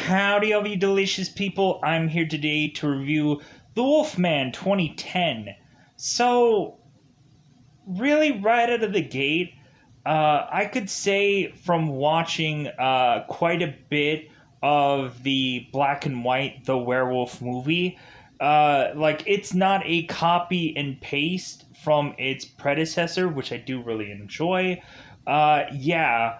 Howdy, all you delicious people. I'm here today to review The Wolfman 2010. So, really, right out of the gate, I could say from watching quite a bit of the black and white The Werewolf movie, it's not a copy and paste from its predecessor, which I do really enjoy. Yeah,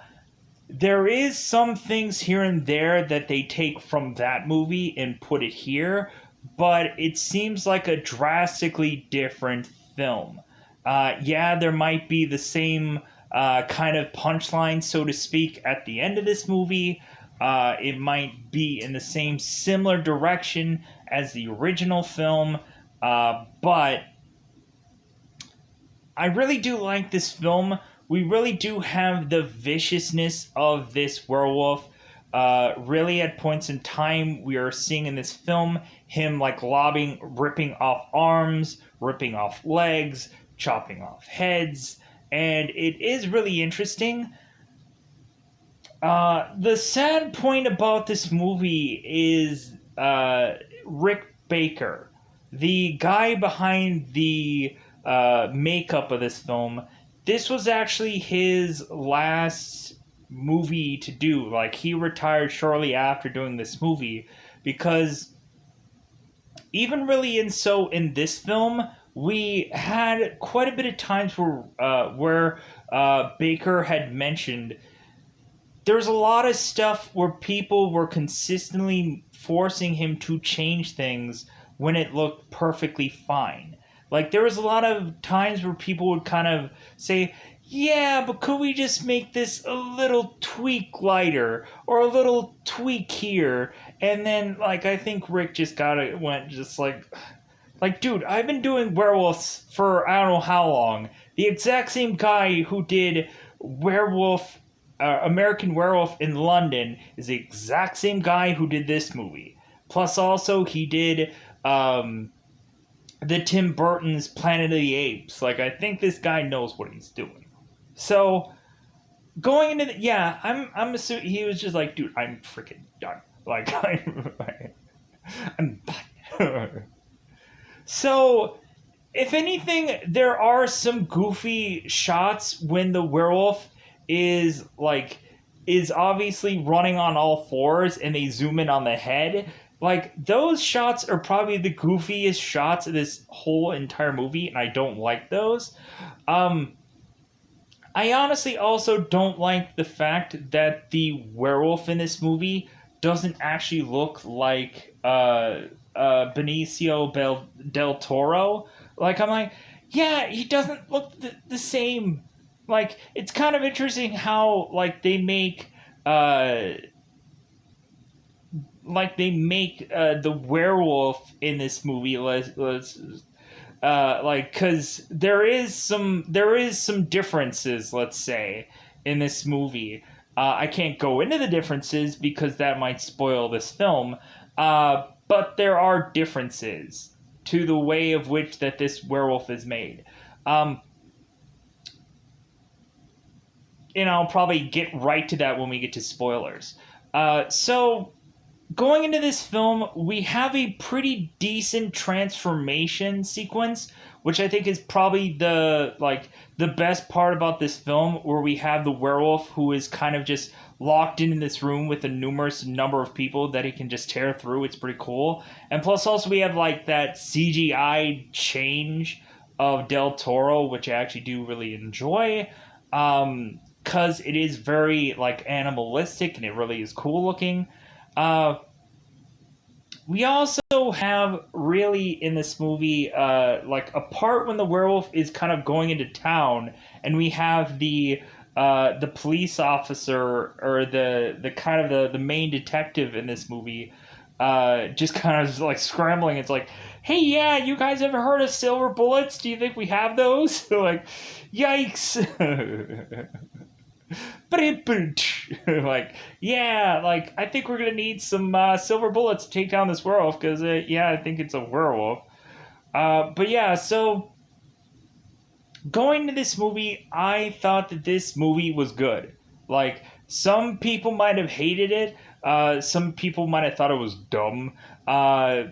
there is some things here and there that they take from that movie and put it here, but it seems like a drastically different film. Yeah, there might be the same kind of punchline, so to speak, at the end of this movie. It might be in the same similar direction as the original film, but I really do like this film. We really do have the viciousness of this werewolf. Really, at points in time, we are seeing in this film him like ripping off arms, ripping off legs, chopping off heads, and it is really interesting. The sad point about this movie is Rick Baker, the guy behind the makeup of this film. This was actually his last movie to do. Like, he retired shortly after doing this movie because even really in this film, we had quite a bit of times where Baker had mentioned there's a lot of stuff where people were consistently forcing him to change things when it looked perfectly fine. Like, there was a lot of times where people would kind of say, yeah, but could we just make this a little tweak lighter or a little tweak here? And then, like, I think Rick just went just like, dude, I've been doing werewolves for I don't know how long. The exact same guy who did American Werewolf in London is the exact same guy who did this movie. Plus, also, he did the Tim Burton's Planet of the Apes. Like, I think this guy knows what he's doing. So, going into I'm assuming he was just like, dude, I'm freaking done. Like, I'm done. So, if anything, there are some goofy shots when the werewolf is obviously running on all fours and they zoom in on the head. Like, those shots are probably the goofiest shots of this whole entire movie, and I don't like those. I honestly also don't like the fact that the werewolf in this movie doesn't actually look like Benicio del Toro. Like, I'm like, yeah, he doesn't look the same. Like, it's kind of interesting how, like, they make the werewolf in this movie, because there is some differences, let's say, in this movie. I can't go into the differences because that might spoil this film, but there are differences to the way of which that this werewolf is made. And I'll probably get right to that when we get to spoilers. So, going into this film, we have a pretty decent transformation sequence, which I think is probably the best part about this film, where we have the werewolf who is kind of just locked in this room with a numerous number of people that he can just tear through. It's pretty cool. And plus also we have like that CGI change of Del Toro, which I actually do really enjoy. Because it is very like animalistic and it really is cool looking. We also have really in this movie like a part when the werewolf is kind of going into town, and we have the police officer or the kind of the main detective in this movie just kind of like scrambling. It's like, hey, yeah, you guys ever heard of silver bullets? Do you think we have those? Like, yikes. But like, yeah, like, I think we're gonna need some silver bullets to take down this werewolf, because yeah, I think it's a werewolf. But yeah, so going to this movie, I thought that this movie was good. Like, some people might have hated it. Some people might have thought it was dumb. Uh,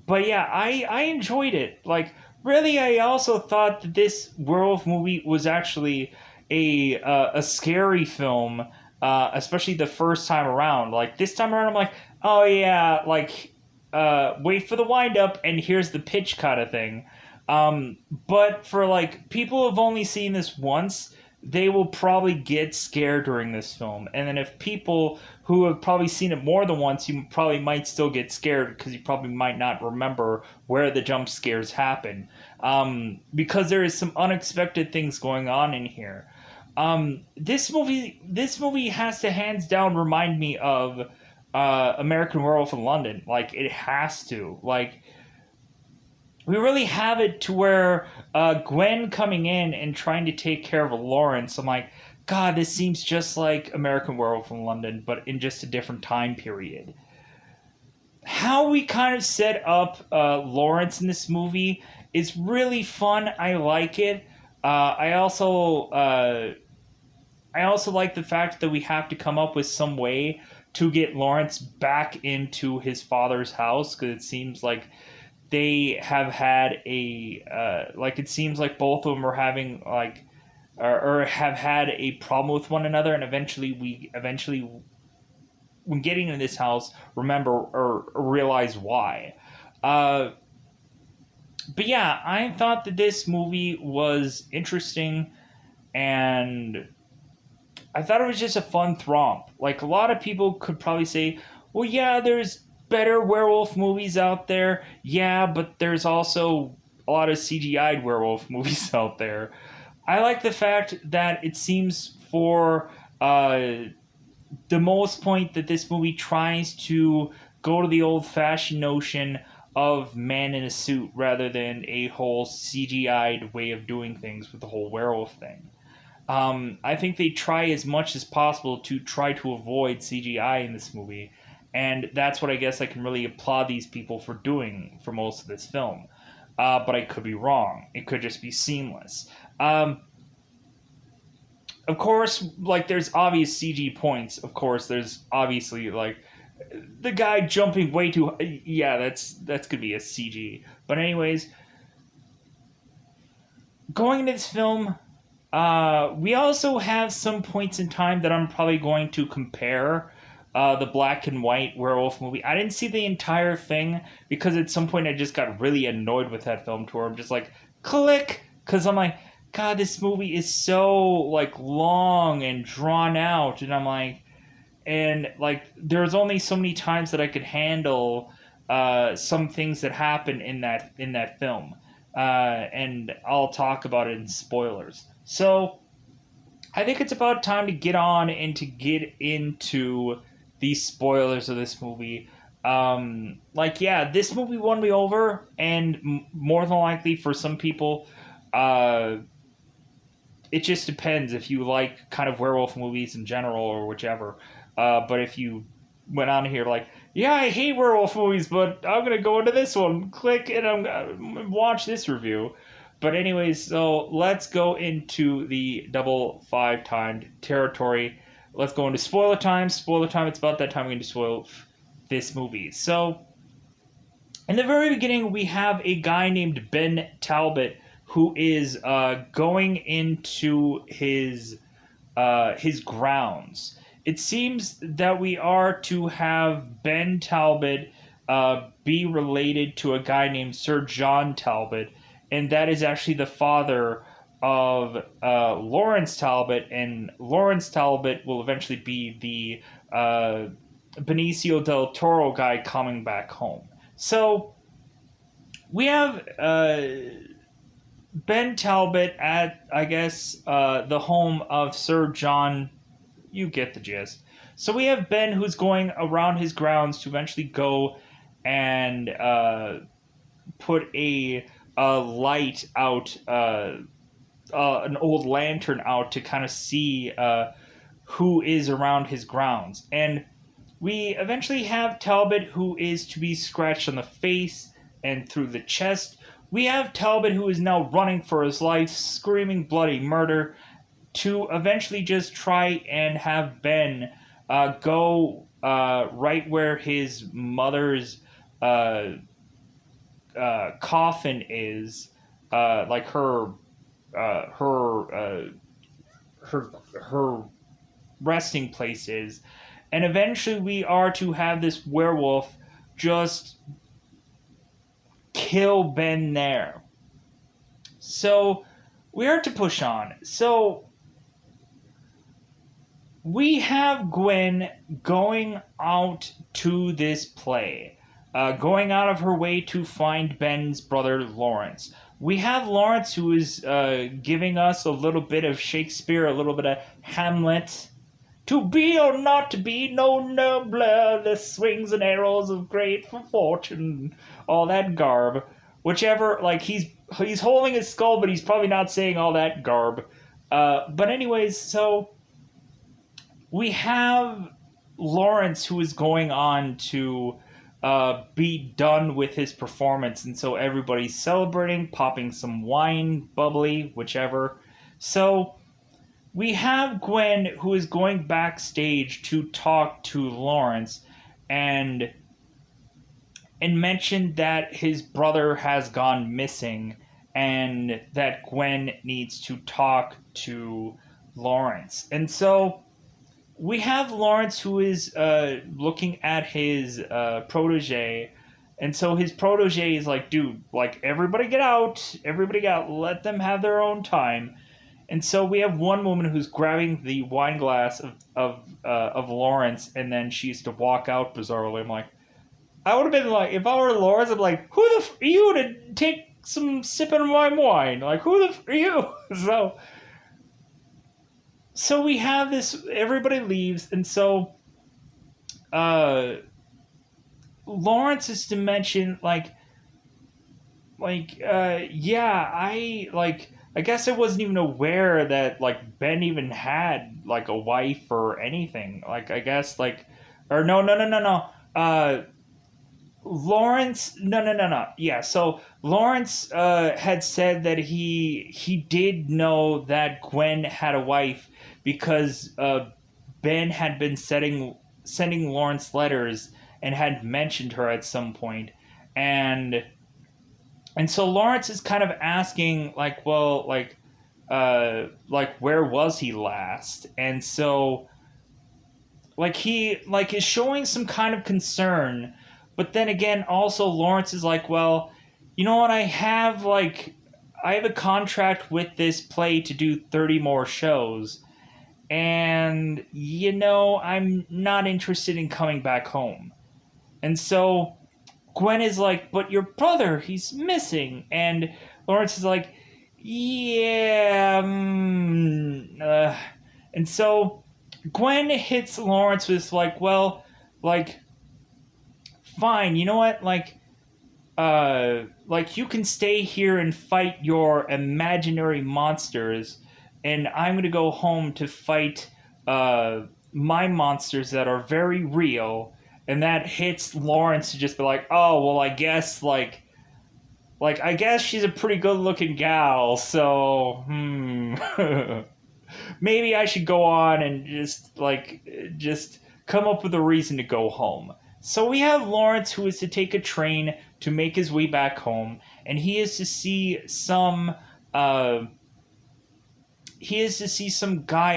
but yeah, I enjoyed it. Like, really, I also thought that this werewolf movie was actually a scary film, especially the first time around. Like this time around, I'm like, oh yeah, like wait for the wind up, and here's the pitch kind of thing. But for like people who've only seen this once, they will probably get scared during this film. And then if people who have probably seen it more than once, you probably might still get scared because you probably might not remember where the jump scares happen. Because there is some unexpected things going on in here. This movie has to hands down remind me of American Werewolf in London. Like it has to. Like we really have it to where Gwen coming in and trying to take care of Lawrence. I'm like, God, this seems just like American Werewolf in London, but in just a different time period. How we kind of set up Lawrence in this movie is really fun. I like it. I also like the fact that we have to come up with some way to get Lawrence back into his father's house because it seems like they have had like it seems like both of them are having like or have had a problem with one another, and eventually when getting in this house remember or realize why. uh but yeah, I thought that this movie was interesting, and I thought it was just a fun thromp. Like a lot of people could probably say, well, yeah, there's better werewolf movies out there. Yeah, but there's also a lot of CGI'd werewolf movies out there. I like the fact that it seems for the most point that this movie tries to go to the old fashioned notion of man in a suit rather than a whole CGI'd way of doing things with the whole werewolf thing. I think they try as much as possible to try to avoid CGI in this movie, and that's what I guess I can really applaud these people for doing for most of this film. But I could be wrong. It could just be seamless. Of course, like there's obvious CG points. Of course, there's obviously like the guy jumping way too. Yeah, that's gonna be a CG. But anyways, going into this film, we also have some points in time that I'm probably going to compare the black and white werewolf movie. I didn't see the entire thing because at some point I just got really annoyed with that film tour. I'm just like, click! Because I'm like, God, this movie is so like long and drawn out. And I'm like, and like, there's only so many times that I could handle some things that happen in that film. And I'll talk about it in spoilers. So I think it's about time to get on and to get into the spoilers of this movie. Like, yeah, this movie won me over, and more than likely for some people, it just depends if you like kind of werewolf movies in general or whichever. But if you went on here like, yeah, I hate werewolf movies, but I'm gonna go into this one, click, and I'm gonna watch this review. But anyways, so let's go into the double five timed territory. Let's go into spoiler time. Spoiler time. It's about that time we're going to spoil this movie. So, in the very beginning, we have a guy named Ben Talbot who is going into his grounds. It seems that we are to have Ben Talbot be related to a guy named Sir John Talbot, and that is actually the father of Lawrence Talbot, and Lawrence Talbot will eventually be the Benicio del Toro guy coming back home. So we have Ben Talbot at, I guess, the home of Sir John. You get the gist. So we have Ben who's going around his grounds to eventually go and put a light out, an old lantern out to kind of see who is around his grounds. And we eventually have Talbot who is to be scratched on the face and through the chest. We have Talbot who is now running for his life, screaming bloody murder, to eventually just try and have Ben go right where his mother's uh, coffin is, like her her resting place is, and eventually we are to have this werewolf just kill Ben there. So we are to push on. So we have Gwen going out to this play, going out of her way to find Ben's brother Lawrence. We have Lawrence who is giving us a little bit of Shakespeare, a little bit of Hamlet. To be or not to be, no nobler, the swings and arrows of great fortune, all that garb. Whichever, like he's holding his skull, but he's probably not saying all that garb. But anyways, so we have Lawrence who is going on to be done with his performance, and so everybody's celebrating, popping some wine, bubbly, whichever. So we have Gwen who is going backstage to talk to Lawrence and mention that his brother has gone missing and that Gwen needs to talk to Lawrence. And so we have Lawrence who is looking at his protege, and so his protege is like, dude, like, everybody get out, let them have their own time. And so we have one woman who's grabbing the wine glass of Lawrence, and then she used to walk out bizarrely. I'm like, I would have been like, if I were Lawrence, I'm like, who the f are you to take some sipping of my wine? Like, who the f are you? So we have this, everybody leaves, and so Lawrence is to mention, yeah, I guess I wasn't even aware that, like, Ben even had, like, a wife or anything. Like, I guess, like, or no. Lawrence, no. Yeah, so Lawrence had said that he did know that Gwen had a wife because Ben had been sending Lawrence letters and had mentioned her at some point, and so Lawrence is kind of asking, like, well, like where was he last? And so, like, he, like, is showing some kind of concern, but then again, also Lawrence is like, well, you know what? I have a contract with this play to do 30 more shows, and I'm not interested in coming back home. And so Gwen is like, but your brother, he's missing. And Lawrence is like, yeah. And so Gwen hits Lawrence with, like, well, like, fine, you know what? Like, you can stay here and fight your imaginary monsters, and I'm going to go home to fight my monsters that are very real. And that hits Lawrence to just be like, oh, well, I guess, I guess she's a pretty good-looking gal, so, maybe I should go on and just come up with a reason to go home. So we have Lawrence who is to take a train to make his way back home, and he is to see some guy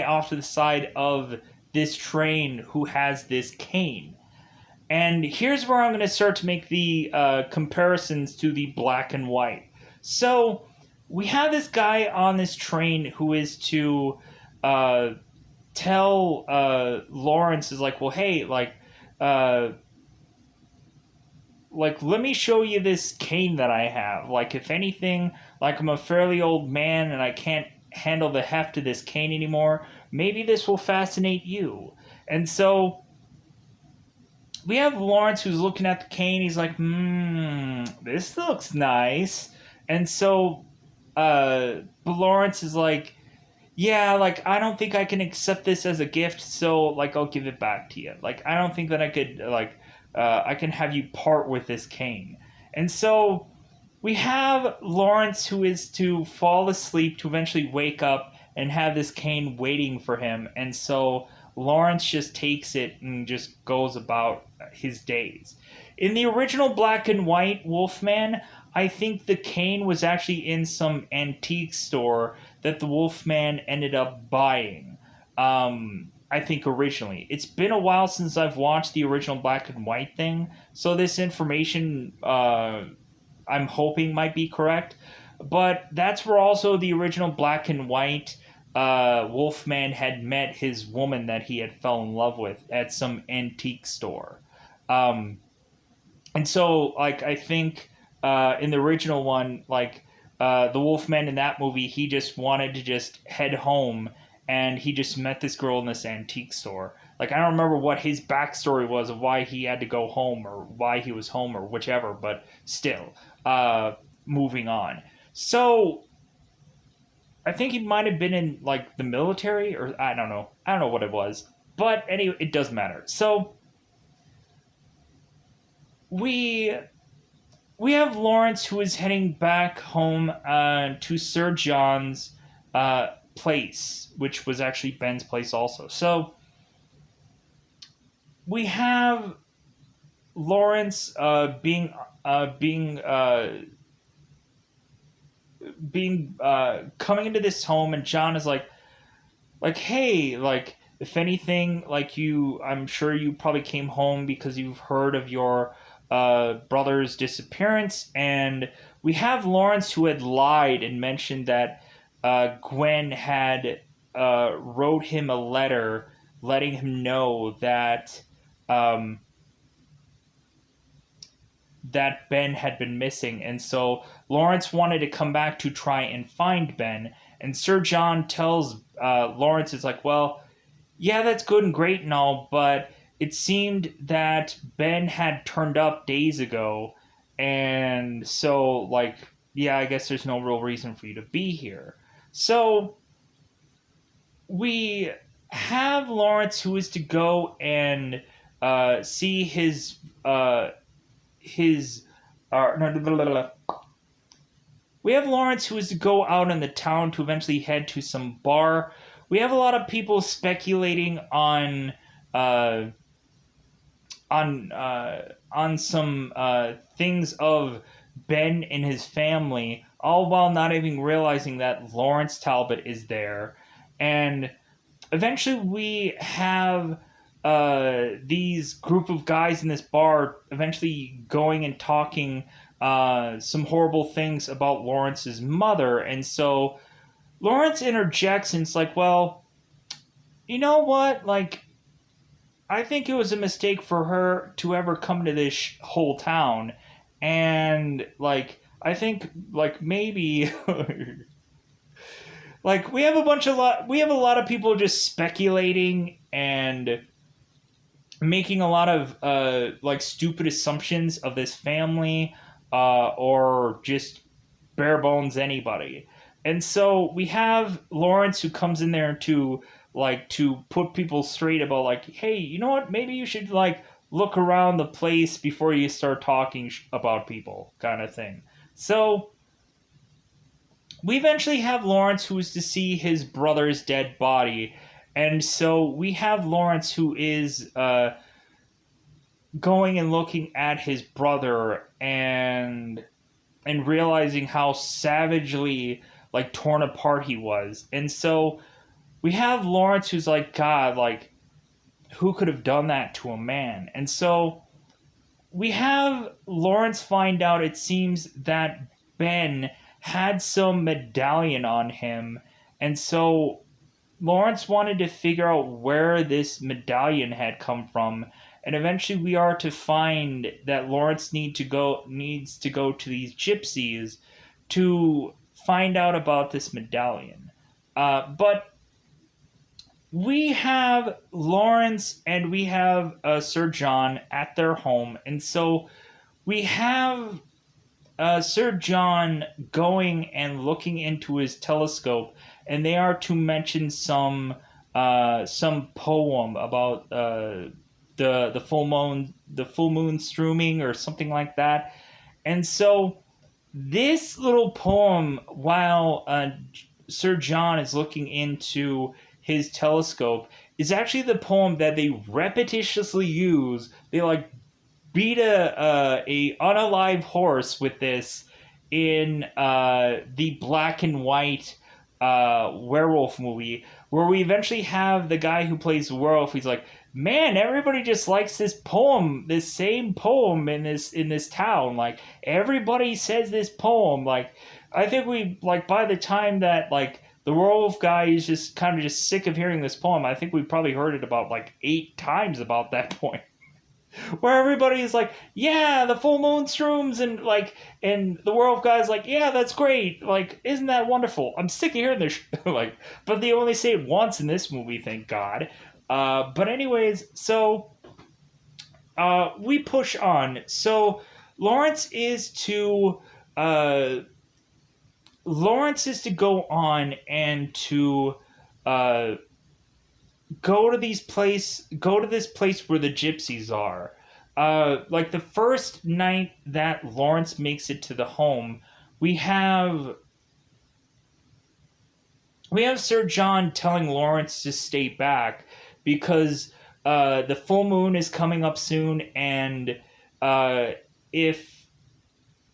off to the side of this train who has this cane. And here's where I'm going to start to make the comparisons to the black and white. So we have this guy on this train who is to tell Lawrence, is like, well, hey, let me show you this cane that I have. Like, if anything, like, I'm a fairly old man and I can't handle the heft of this cane anymore, maybe this will fascinate you. And so we have Lawrence who's looking at the cane. He's like, this looks nice. And so Lawrence is like, yeah, like, I don't think I can accept this as a gift, so, like, I'll give it back to you. Like, I don't think that I could, I can have you part with this cane. And so we have Lawrence who is to fall asleep to eventually wake up and have this cane waiting for him. And so Lawrence just takes it and just goes about his days. In the original black and white Wolfman, I think the cane was actually in some antique store that the Wolfman ended up buying. I think originally. It's been a while since I've watched the original black and white thing, so this information I'm hoping might be correct. But that's where also the original black and white Wolfman had met his woman that he had fell in love with at some antique store. Um, and so, like, I think in the original one, like, the Wolfman in that movie, he just wanted to just head home, and he just met this girl in this antique store. Like, I don't remember what his backstory was of why he had to go home or why he was home or whichever, but still, moving on. So, I think he might have been in, like, the military, or I don't know. I don't know what it was. But anyway, it doesn't matter. So, we we have Lawrence who is heading back home to Sir John's place, which was actually Ben's place also. So we have Lawrence being coming into this home, and John is like, hey, like, if anything, like, you, I'm sure you probably came home because you've heard of your brother's disappearance. And we have Lawrence who had lied and mentioned that Gwen had wrote him a letter letting him know um, that Ben had been missing. And so Lawrence wanted to come back to try and find Ben. And Sir John tells Lawrence, is like, well, yeah, that's good and great and all, but it seemed that Ben had turned up days ago. And so, like, yeah, I guess there's no real reason for you to be here. So we have Lawrence who is to go and see his no, blah, blah, blah. We have Lawrence who is to go out in the town to eventually head to some bar. We have a lot of people speculating uh, on some things of Ben and his family, all while not even realizing that Lawrence Talbot is there. And eventually we have these group of guys in this bar eventually going and talking some horrible things about Lawrence's mother. And so Lawrence interjects and it's like, well, you know what? Like, I think it was a mistake for her to ever come to this whole town. And, like, I think, like, maybe like, we have a lot of people just speculating and making a lot of like, stupid assumptions of this family, or just bare bones anybody. And so we have Lawrence who comes in there to, like, to put people straight about, like, hey, you know what, maybe you should, like, look around the place before you start talking about people, kind of thing. So we eventually have Lawrence who is to see his brother's dead body. And so we have Lawrence who is going and looking at his brother and realizing how savagely, like, torn apart he was. And so we have Lawrence who's like, God, like, who could have done that to a man? And so we have Lawrence find out, it seems that Ben had some medallion on him. And so Lawrence wanted to figure out where this medallion had come from. And eventually we are to find that Lawrence needs to go to these gypsies to find out about this medallion. But we have Lawrence and we have Sir John at their home. And so we have Sir John going and looking into his telescope, and they are to mention some poem about the full moon streaming or something like that. And so this little poem, while Sir John is looking into his telescope, is actually the poem that they repetitiously use. They like beat a unalive horse with this in the black and white werewolf movie, where we eventually have the guy who plays the werewolf. He's like, man, everybody just likes this poem, this same poem in this town. Like everybody says this poem. Like I think we like by the time that like the werewolf guy is just kind of just sick of hearing this poem, I think we probably heard it about like 8 times about that point. Where everybody is like, yeah, the full moon shrooms, and like, and the werewolf guy's like, yeah, that's great, like, isn't that wonderful? I'm sick of hearing this, like, but they only say it once in this movie, thank God. But anyways, so we push on. So Lawrence is to uh, Lawrence is to go on and to uh, go to this place where the gypsies are. Like the first night that Lawrence makes it to the home, we have Sir John telling Lawrence to stay back because the full moon is coming up soon, and if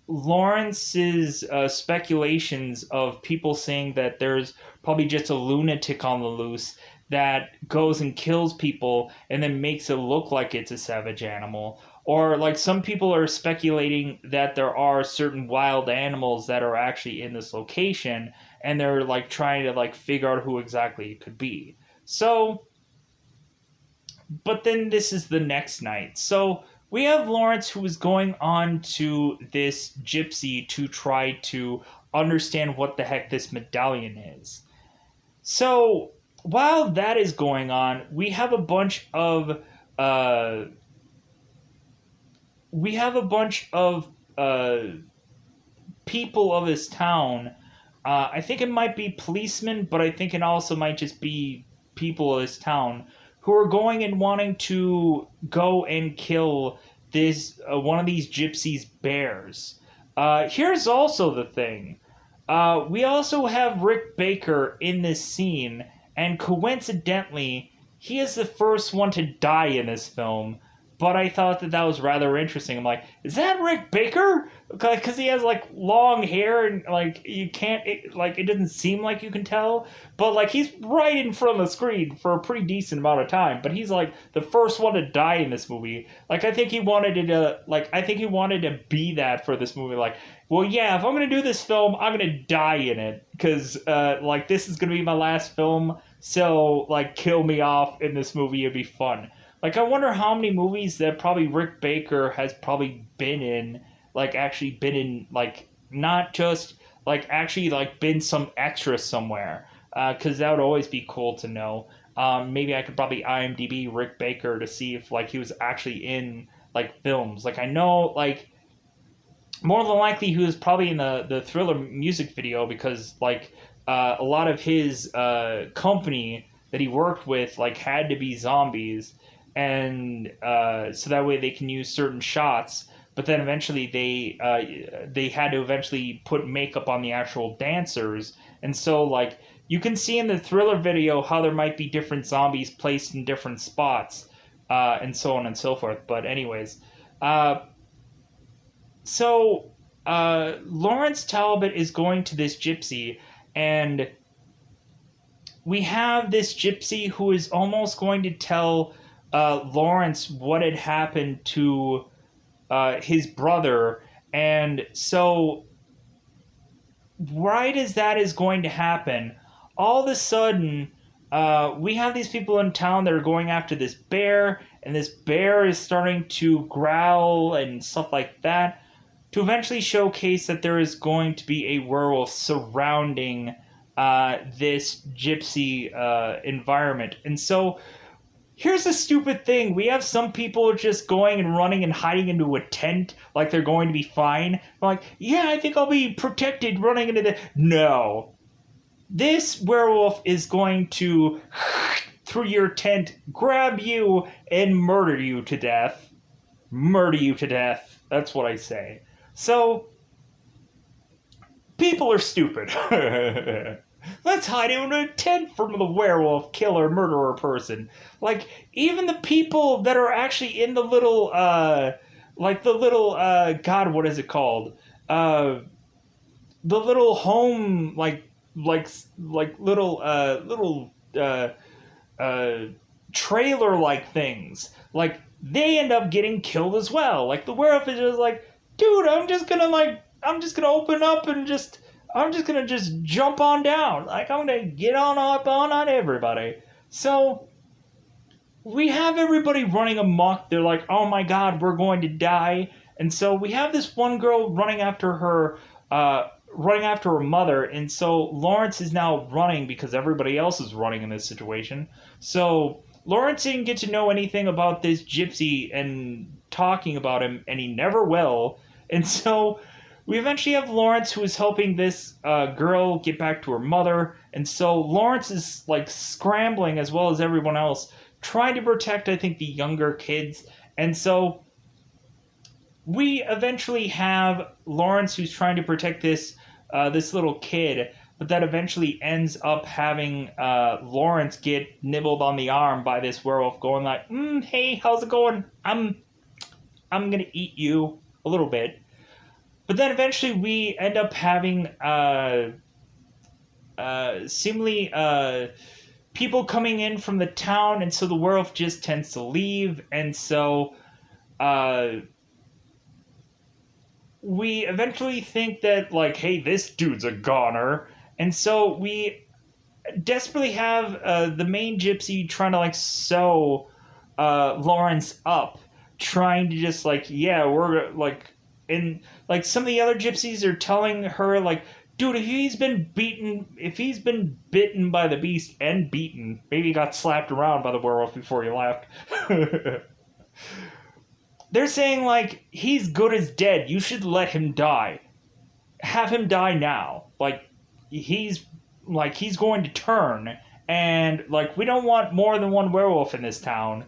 Lawrence's speculations of people saying that there's probably just a lunatic on the loose that goes and kills people and then makes it look like it's a savage animal. Or like some people are speculating that there are certain wild animals that are actually in this location and they're like trying to like figure out who exactly it could be. So, but then this is the next night. So we have Lawrence who is going on to this gypsy to try to understand what the heck this medallion is. So while that is going on, we have a bunch of uh, uh, people of this town. I think it might be policemen, but I think it also might just be people of this town who are going and wanting to go and kill this one of these gypsies' bears. Here's also the thing. We also have Rick Baker in this scene, and coincidentally, he is the first one to die in this film. But I thought that was rather interesting. I'm like, is that Rick Baker? Because he has like long hair and like you can't like it doesn't seem like you can tell. But like he's right in front of the screen for a pretty decent amount of time. But he's like the first one to die in this movie. Like I think he wanted to be that for this movie. Like, well, yeah, if I'm gonna do this film, I'm gonna die in it because like this is gonna be my last film. So like kill me off in this movie. It'd be fun. Like, I wonder how many movies that probably Rick Baker has probably been in, like, actually been in, like, not just, like, actually, like, been some extra somewhere. Because that would always be cool to know. Maybe I could probably IMDb Rick Baker to see if, like, he was actually in, like, films. Like, I know, like, more than likely he was probably in the Thriller music video because, like, a lot of his company that he worked with, like, had to be zombies, and so that way they can use certain shots. But then eventually they had to eventually put makeup on the actual dancers, and so like you can see in the Thriller video how there might be different zombies placed in different spots, and so on and so forth. But anyways, so Lawrence Talbot is going to this gypsy, and we have this gypsy who is almost going to tell Lawrence what had happened to his brother. And so right as that is going to happen, all of a sudden we have these people in town that are going after this bear, and this bear is starting to growl and stuff like that to eventually showcase that there is going to be a werewolf surrounding this gypsy environment. And so here's the stupid thing. We have some people just going and running and hiding into a tent like they're going to be fine. I'm like, yeah, I think I'll be protected running into the... No. This werewolf is going to, through your tent, grab you and murder you to death. Murder you to death. That's what I say. So, people are stupid. Let's hide in a tent from the werewolf killer murderer person. Like, even the people that are actually in the little like the little God, what is it called? The little home, like little uh trailer like things. Like, they end up getting killed as well. Like, the werewolf is just like, dude, I'm just gonna open up and just I'm just gonna just jump on down. Like, I'm gonna get on up on everybody. So we have everybody running amok. They're like, oh my god, we're going to die. And so we have this one girl running after her mother, and so Lawrence is now running because everybody else is running in this situation. So Lawrence didn't get to know anything about this gypsy and talking about him, and he never will. And so we eventually have Lawrence, who is helping this girl get back to her mother, and so Lawrence is like scrambling as well as everyone else, trying to protect, I think, the younger kids. And so we eventually have Lawrence, who's trying to protect this little kid, but that eventually ends up having Lawrence get nibbled on the arm by this werewolf, going like, "Hey, how's it going? I'm gonna eat you a little bit." But then eventually we end up having seemingly people coming in from the town, and so the werewolf just tends to leave, and so we eventually think that, like, hey, this dude's a goner, and so we desperately have the main gypsy trying to like sew Lawrence up, trying to just like, yeah, we're like, and like some of the other gypsies are telling her like, dude, if he's been bitten by the beast and beaten, maybe he got slapped around by the werewolf before he left. They're saying like, he's good as dead. You should let him die. Have him die now. He's he's going to turn, and like, we don't want more than one werewolf in this town.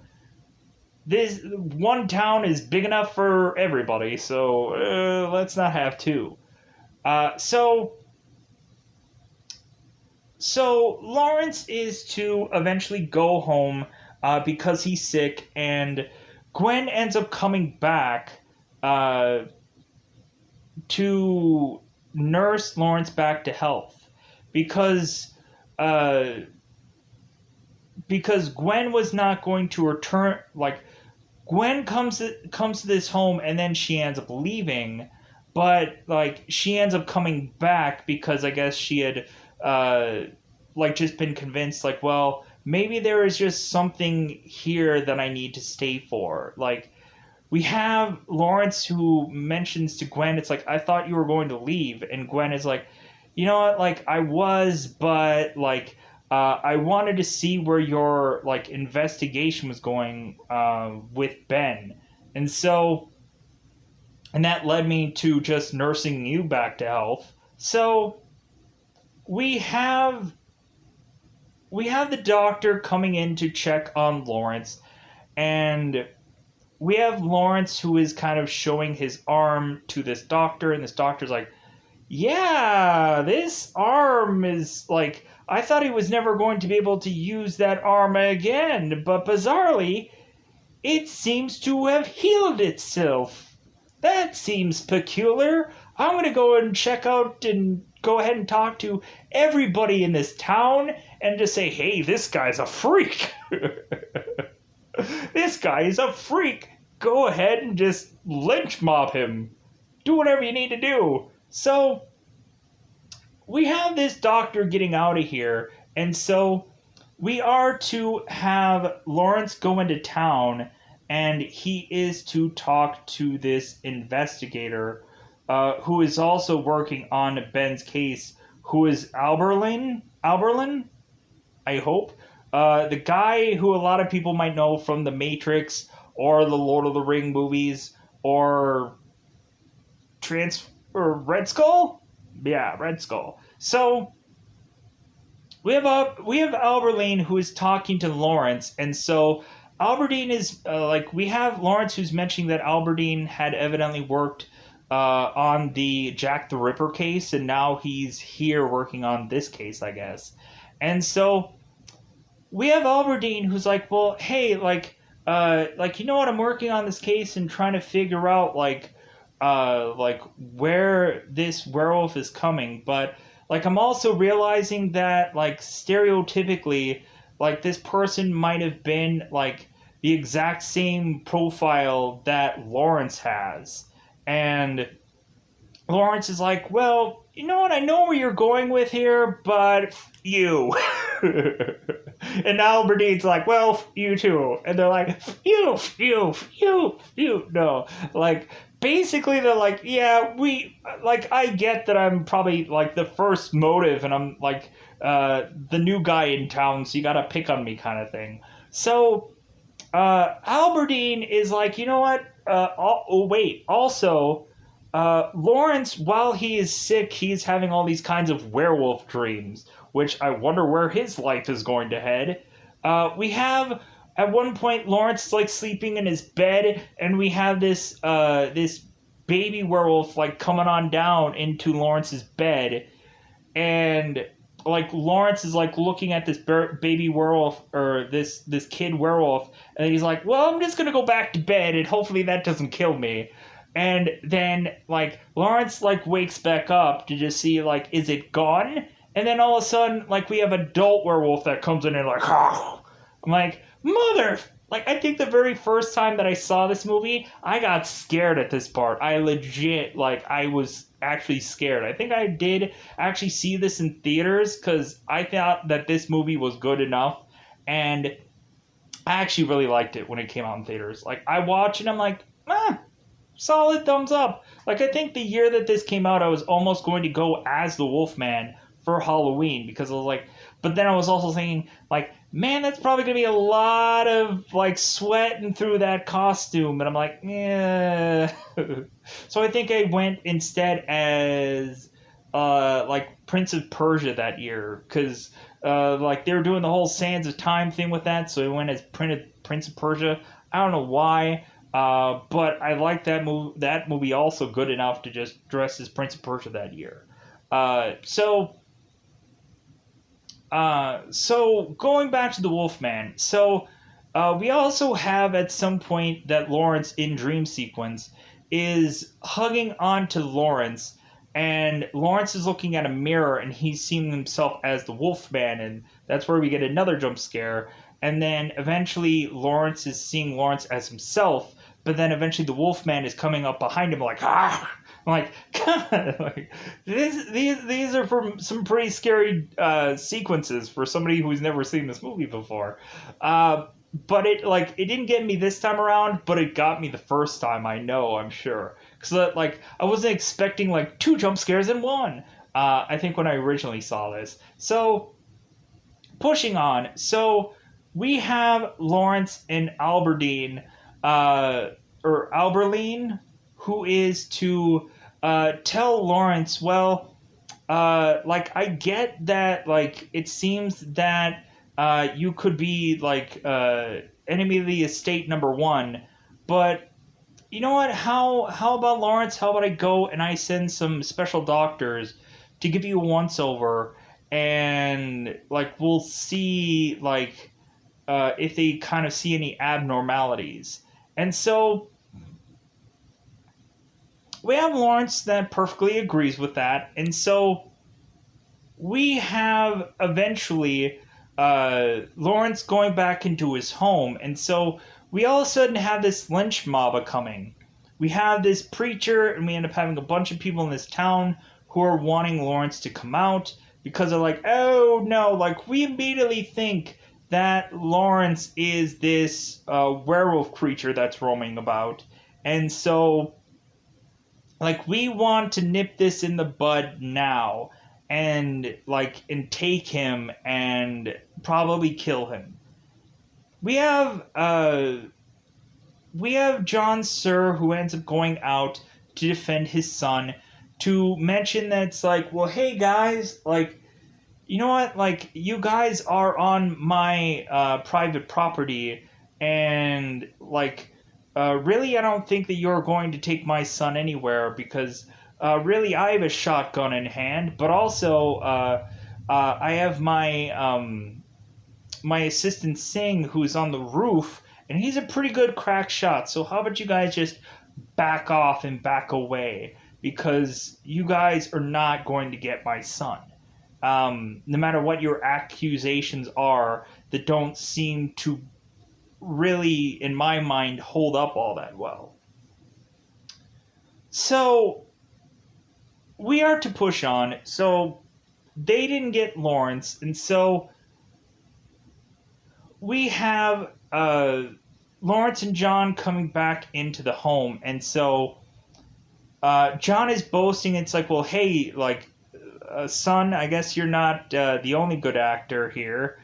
This one town is big enough for everybody, so let's not have two. So Lawrence is to eventually go home because he's sick, and Gwen ends up coming back to nurse Lawrence back to health because Gwen was not going to return. Like, Gwen comes to this home, and then she ends up leaving, but like, she ends up coming back because I guess she had just been convinced, like, well, maybe there is just something here that I need to stay for. Like, we have Lawrence, who mentions to Gwen, it's like, I thought you were going to leave, and Gwen is like, you know what, like, I was, but like, I wanted to see where your like investigation was going with Ben, and that led me to just nursing you back to health. So we have the doctor coming in to check on Lawrence, and we have Lawrence, who is kind of showing his arm to this doctor, and this doctor's like, yeah, this arm is like, I thought he was never going to be able to use that arm again, but bizarrely, it seems to have healed itself. That seems peculiar. I'm going to go and check out and go ahead and talk to everybody in this town and just say, hey, this guy's a freak. This guy is a freak. Go ahead and just lynch mob him. Do whatever you need to do. So we have this doctor getting out of here, and so we are to have Lawrence go into town, and he is to talk to this investigator who is also working on Ben's case, who is Alberlin, I hope. The guy who a lot of people might know from The Matrix or the Lord of the Ring movies or Red Skull? Yeah, Red Skull. So we have Albertine, who is talking to Lawrence, and so Albertine is we have Lawrence, who's mentioning that Albertine had evidently worked on the Jack the Ripper case, and now he's here working on this case, I guess. And so we have Alberdine who's like, well, hey, like you know what? I'm working on this case and trying to figure out like where this werewolf is coming, but like I'm also realizing that like stereotypically, like this person might have been like the exact same profile that Lawrence has, and Lawrence is like, well, you know what? I know where you're going with here, but you. And Albertine's like, well, you too. And they're like, you. No. Like, basically, they're like, yeah, I get that I'm probably, like, the first motive, and I'm, like, the new guy in town, so you gotta pick on me kind of thing. So, Albertine is like, you know what? Wait, also, Lawrence, while he is sick, he's having all these kinds of werewolf dreams, which I wonder where his life is going to head. We have at one point Lawrence is like sleeping in his bed, and we have this baby werewolf like coming on down into Lawrence's bed, and like Lawrence is like looking at this baby werewolf or this kid werewolf, and he's like, well, I'm just gonna go back to bed, and hopefully that doesn't kill me. And then like Lawrence like wakes back up to just see like, is it gone? And then all of a sudden like we have adult werewolf that comes in and like, oh. I'm like, mother. Like, I think the very first time that I saw this movie, I got scared at this part. I legit, like, I was actually scared. I think I did actually see this in theaters because I thought that this movie was good enough. And I actually really liked it when it came out in theaters. Like, I watched it, I'm like, solid thumbs up. Like, I think the year that this came out, I was almost going to go as the Wolfman for Halloween because I was like, but then I was also thinking, like, man, that's probably going to be a lot of, like, sweating through that costume. And I'm like, yeah. So I think I went instead as, like, Prince of Persia that year. Because, like, they were doing the whole Sands of Time thing with that. So I went as Prince of Persia. I don't know why. But I like that movie also good enough to just dress as Prince of Persia that year. So going back to the Wolfman, we also have at some point that Lawrence in dream sequence is hugging onto Lawrence, and Lawrence is looking at a mirror and he's seeing himself as the Wolfman, and that's where we get another jump scare. And then eventually Lawrence is seeing Lawrence as himself, but then eventually the Wolfman is coming up behind him like, ah! I'm like, God, like, these are from some pretty scary sequences for somebody who's never seen this movie before. But it didn't get me this time around, but it got me the first time. I'm sure, because like I wasn't expecting like two jump scares in one. I think when I originally saw this. So pushing on, so we have Lawrence and Albertine, or Alberline, who is to tell Lawrence, well, like, I get that, like, it seems that you could be, like, enemy of the estate #1, but you know what? How about Lawrence? How about I go and I send some special doctors to give you a once-over, and, like, we'll see, like, if they kind of see any abnormalities. And so we have Lawrence that perfectly agrees with that, and so we have eventually Lawrence going back into his home, and so we all of a sudden have this lynch mob coming. We have this preacher, and we end up having a bunch of people in this town who are wanting Lawrence to come out because they're like, oh no, like, we immediately think that Lawrence is this werewolf creature that's roaming about, and so, like, we want to nip this in the bud now and, like, and take him and probably kill him. We have John Sir, who ends up going out to defend his son, to mention that it's like, well, hey guys, like, you know what, like, you guys are on my private property, and, like, really, I don't think that you're going to take my son anywhere because really, I have a shotgun in hand, but also I have my assistant Singh who's on the roof, and he's a pretty good crack shot. So how about you guys just back off and back away because you guys are not going to get my son. No matter what your accusations are, that don't seem to really, in my mind, hold up all that well. So we are to push on. So they didn't get Lawrence, and so we have Lawrence and John coming back into the home, and so John is boasting. It's like, well, hey, like, son, I guess you're not the only good actor here,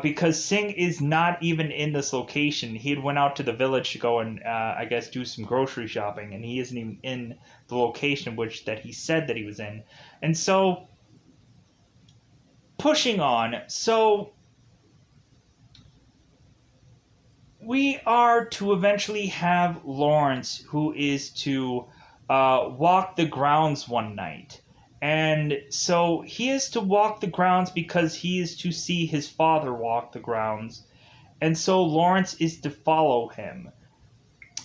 because Singh is not even in this location. He had went out to the village to go and I guess do some grocery shopping, and he isn't even in the location which that he said that he was in. And so, pushing on. So we are to eventually have Lawrence, who is to walk the grounds one night. And so he is to walk the grounds because he is to see his father walk the grounds. And so Lawrence is to follow him.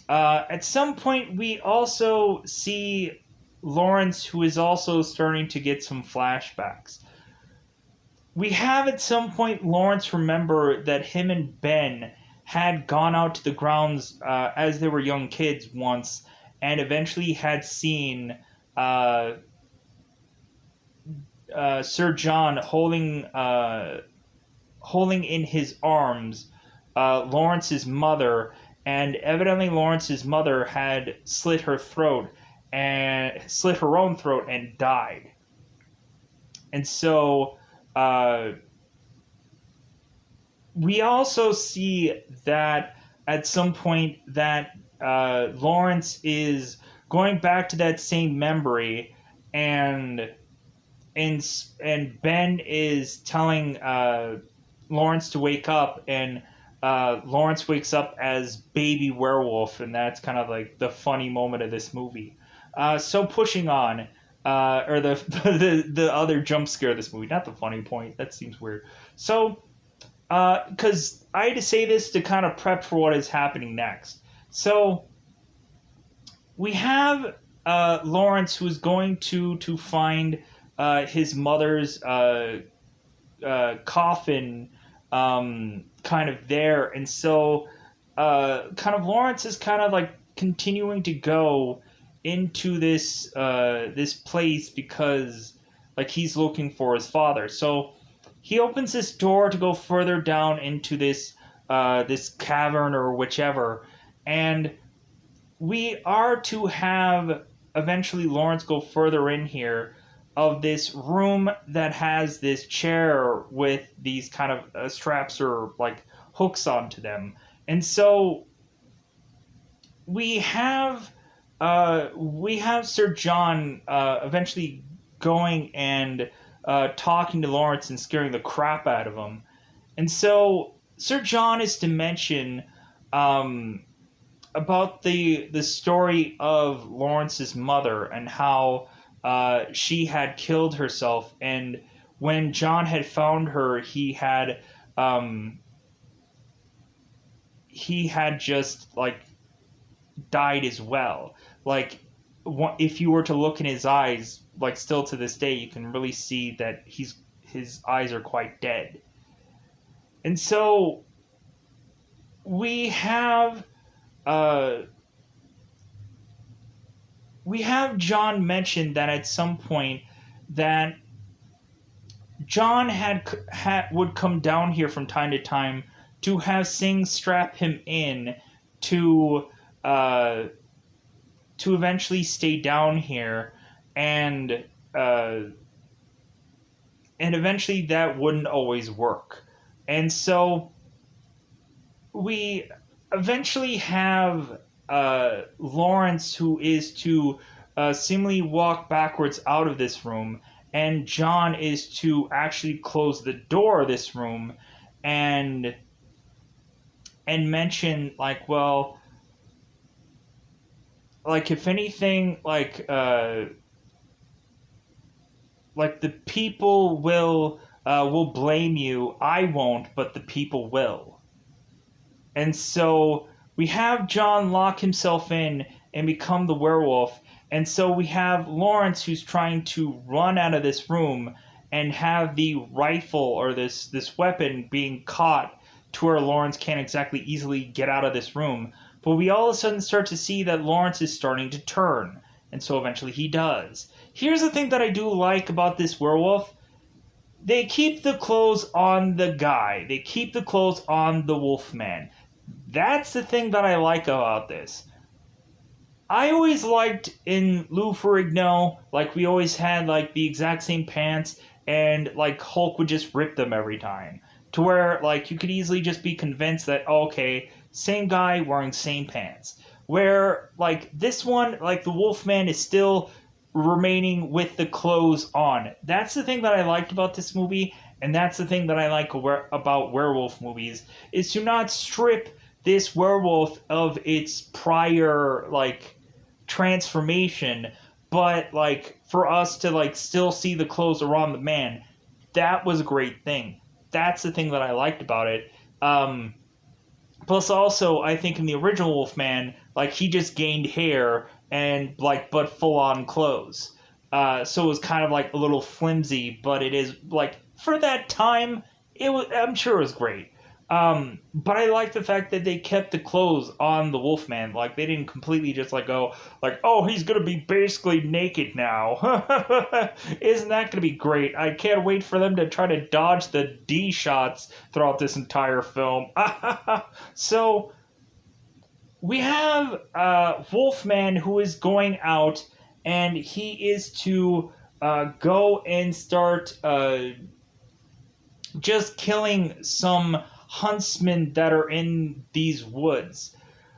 At some point, we also see Lawrence, who is also starting to get some flashbacks. We have at some point Lawrence remember that him and Ben had gone out to the grounds as they were young kids once, and eventually had seen Sir John holding in his arms Lawrence's mother, and evidently Lawrence's mother had slit her own throat and died. And so we also see that at some point that Lawrence is going back to that same memory, and Ben is telling Lawrence to wake up, and Lawrence wakes up as baby werewolf, and that's kind of like the funny moment of this movie. So pushing on, or the other jump scare of this movie, not the funny point. That seems weird. So, because I had to say this to kind of prep for what is happening next. So we have Lawrence, who is going to find his mother's coffin kind of there, and so kind of Lawrence is kind of like continuing to go into this place because like he's looking for his father. So he opens this door to go further down into this cavern or whichever, and we are to have eventually Lawrence go further in here of this room that has this chair with these kind of straps or like hooks onto them. And so we have Sir John eventually going and talking to Lawrence and scaring the crap out of him. And so Sir John is to mention about the story of Lawrence's mother and how she had killed herself, and when John had found her, he had just like died as well. Like if you were to look in his eyes, like still to this day, you can really see that his eyes are quite dead. And so we have John mention that at some point that John would come down here from time to time to have Singh strap him in to eventually stay down here, and eventually that wouldn't always work. And so we eventually have Lawrence, who is to seemingly walk backwards out of this room, and John is to actually close the door of this room and mention like, well, like if anything, like the people will blame you. I won't, but the people will. And so we have John lock himself in and become the werewolf. And so we have Lawrence who's trying to run out of this room and have the rifle or this weapon being caught to where Lawrence can't exactly easily get out of this room. But we all of a sudden start to see that Lawrence is starting to turn. And so eventually he does. Here's the thing that I do like about this werewolf. They keep the clothes on the guy. They keep the clothes on the Wolfman. That's the thing that I like about this. I always liked in Lou Ferrigno, like we always had like the exact same pants, and like Hulk would just rip them every time. To where like you could easily just be convinced that okay, same guy wearing same pants. Where like this one, like the Wolfman is still remaining with the clothes on. That's the thing that I liked about this movie, and that's the thing that I like about werewolf movies is to not strip this werewolf of its prior like transformation, but like for us to like still see the clothes around the man. That was a great thing. That's the thing that I liked about it. Plus, also, I think in the original Wolfman, like he just gained hair and like but full on clothes. So it was kind of like a little flimsy, but it is like for that time, it was. I'm sure it was great. But I like the fact that they kept the clothes on the Wolfman. Like they didn't completely just like go like, oh, he's gonna be basically naked now. Isn't that gonna be great? I can't wait for them to try to dodge the D shots throughout this entire film. So we have Wolfman who is going out, and he is to go and start just killing some huntsmen that are in these woods.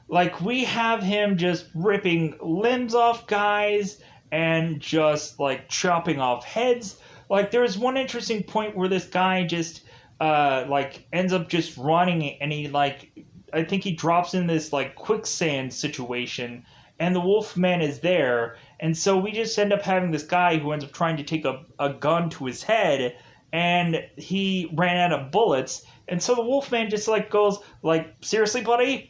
Like, we have him just ripping limbs off guys and just, like, chopping off heads. Like, there's one interesting point where this guy just, like, ends up just running and he, like, I think he drops in this, like, quicksand situation and the Wolfman is there. And so we just end up having this guy who ends up trying to take a gun to his head and he ran out of bullets. And so the Wolfman just, like, goes, like, seriously, buddy?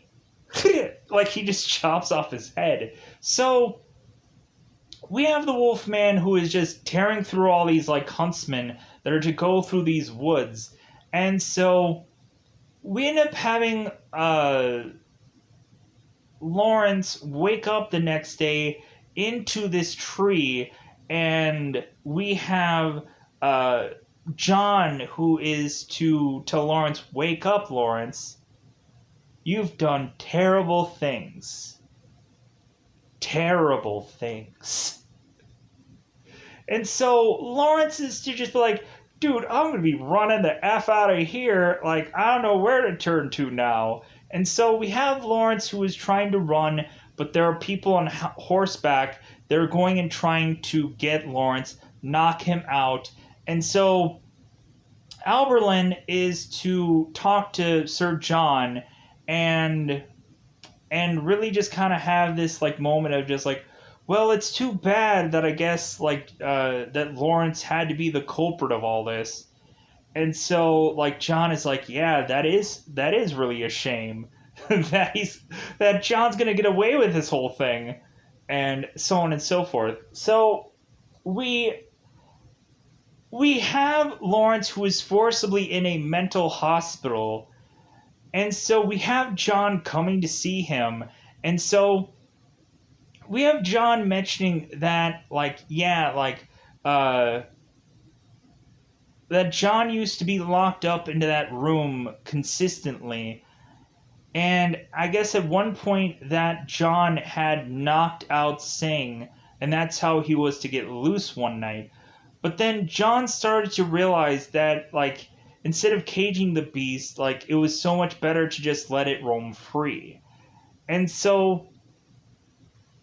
Like he just chops off his head. So we have the Wolfman who is just tearing through all these like huntsmen that are to go through these woods. And so we end up having Lawrence wake up the next day into this tree, and we have John who is to tell Lawrence, wake up, Lawrence. You've done terrible things. Terrible things. And so Lawrence is to just be like, dude, I'm going to be running the F out of here. Like, I don't know where to turn to now. And so we have Lawrence who is trying to run, but there are people on horseback. They're going and trying to get Lawrence, knock him out. And so Alberlin is to talk to Sir John and really just kind of have this like moment of just like, well, it's too bad that I guess like that Lawrence had to be the culprit of all this. And so like John is like, yeah, that is really a shame that John's gonna get away with this whole thing, and so on and so forth. So we have Lawrence who is forcibly in a mental hospital. And so we have John coming to see him. And so we have John mentioning that, like, yeah, like, that John used to be locked up into that room consistently. And I guess at one point that John had knocked out Singh, and that's how he was to get loose one night. But then John started to realize that, like, instead of caging the beast, like, it was so much better to just let it roam free. And so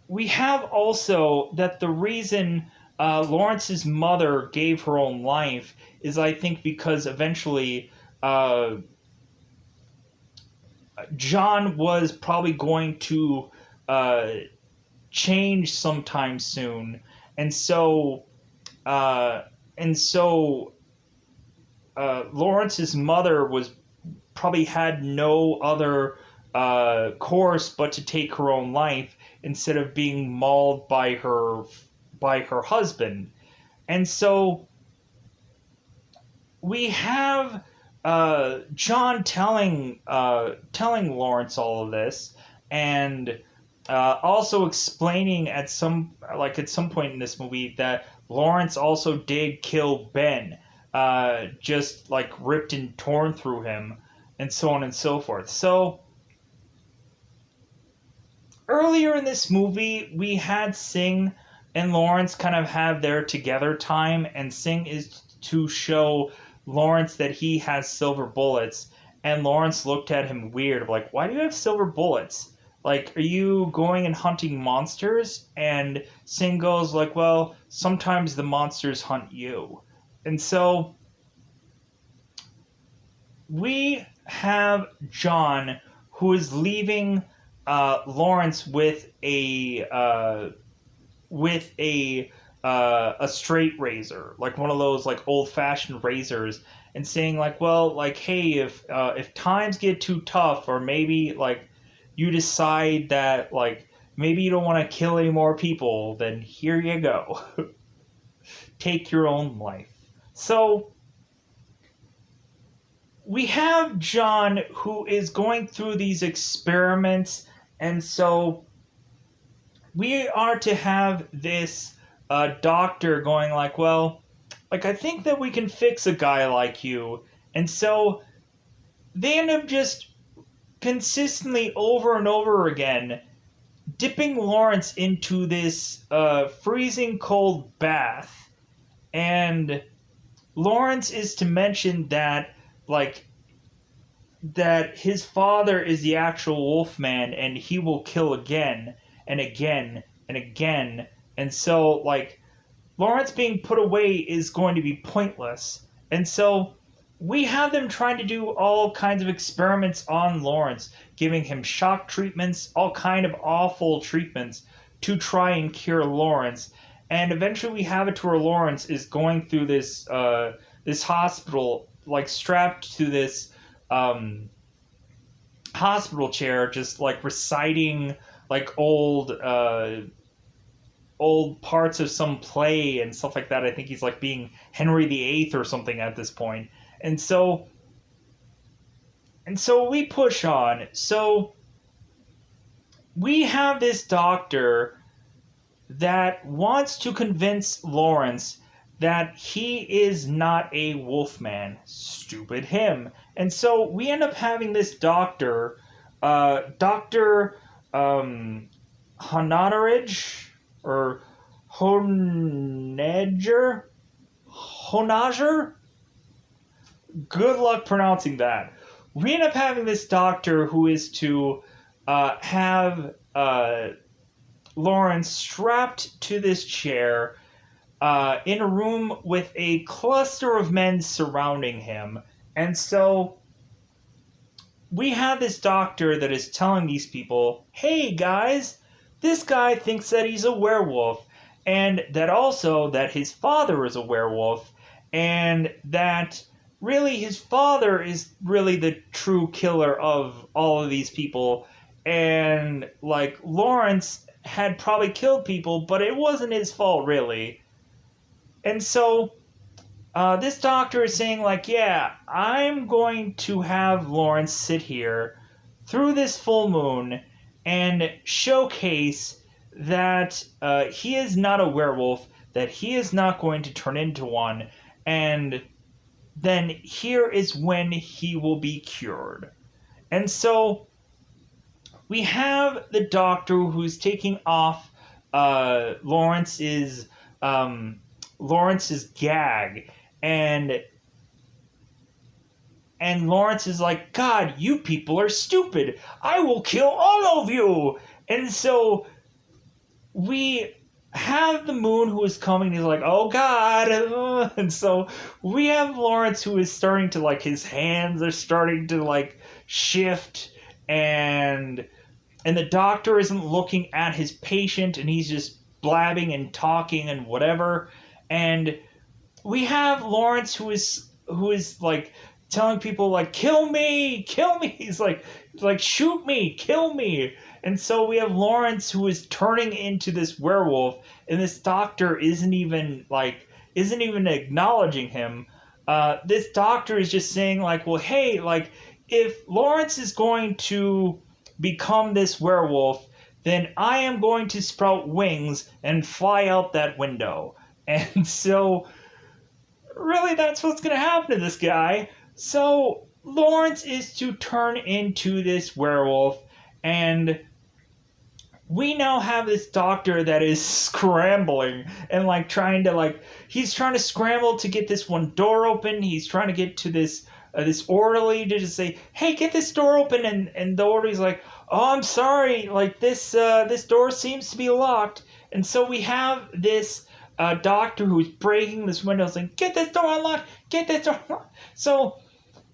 we have also that the reason Lawrence's mother gave her own life is, I think, because eventually John was probably going to change sometime soon, and so uh, and so Lawrence's mother was probably had no other course but to take her own life instead of being mauled by her husband. And so we have John telling Lawrence all of this, and also explaining at some point in this movie that Lawrence also did kill Ben, just like ripped and torn through him, and so on and so forth. So earlier in this movie, we had Singh and Lawrence kind of have their together time, and Singh is to show Lawrence that he has silver bullets, and Lawrence looked at him weird, like, why do you have silver bullets? Like, are you going and hunting monsters? And Singh goes like, well, sometimes the monsters hunt you. And so we have John who is leaving Lawrence with a straight razor, like one of those like old fashioned razors, and saying like, well, like, hey, if times get too tough, or maybe like you decide that like maybe you don't want to kill any more people, then here you go, take your own life. So we have John who is going through these experiments, and so we are to have this doctor going like, well, like, I think that we can fix a guy like you. And so they end up just consistently over and over again dipping Lawrence into this freezing cold bath. And Lawrence is to mention that, like, that his father is the actual Wolfman and he will kill again and again and again. And so, like, Lawrence being put away is going to be pointless. And so we have them trying to do all kinds of experiments on Lawrence, giving him shock treatments, all kind of awful treatments to try and cure Lawrence. And eventually we have it to where Lawrence is going through this hospital, like strapped to this hospital chair, just like reciting like old parts of some play and stuff like that. I think he's like being Henry VIII or something at this point. And so we push on. So we have this doctor that wants to convince Lawrence that he is not a Wolfman. Stupid him. And so we end up having this doctor, Dr. Honaridge, or Honager? Honager? Good luck pronouncing that. We end up having this doctor who is to have Lawrence strapped to this chair in a room with a cluster of men surrounding him. And so we have this doctor that is telling these people, hey guys, this guy thinks that he's a werewolf, and that also that his father is a werewolf, and that really his father is really the true killer of all of these people, and like Lawrence had probably killed people, but it wasn't his fault really. And so this doctor is saying like, yeah, I'm going to have Lawrence sit here through this full moon and showcase that he is not a werewolf, that he is not going to turn into one, and then here is when he will be cured. And so we have the doctor who's taking off Lawrence's gag, and Lawrence is like, God, you people are stupid. I will kill all of you. And so we have the Moon who is coming. He's like, oh God. And so we have Lawrence who is starting to, like, his hands are starting to, like, shift. And and the doctor isn't looking at his patient, and he's just blabbing and talking and whatever. And we have Lawrence who is like telling people like kill me. He's like shoot me, kill me. And so we have Lawrence who is turning into this werewolf, and this doctor isn't even acknowledging him. This doctor is just saying like, well, hey, like if Lawrence is going to become this werewolf, then I am going to sprout wings and fly out that window. And so really that's what's going to happen to this guy. So Lawrence is to turn into this werewolf, and we now have this doctor that is scrambling and like trying to like he's trying to scramble to get this one door open. He's trying to get to this orderly to just say, hey, get this door open, and the orderly's like, oh, I'm sorry, like this door seems to be locked. And so we have this doctor who's breaking this window saying, get this door unlocked, get this door unlocked. So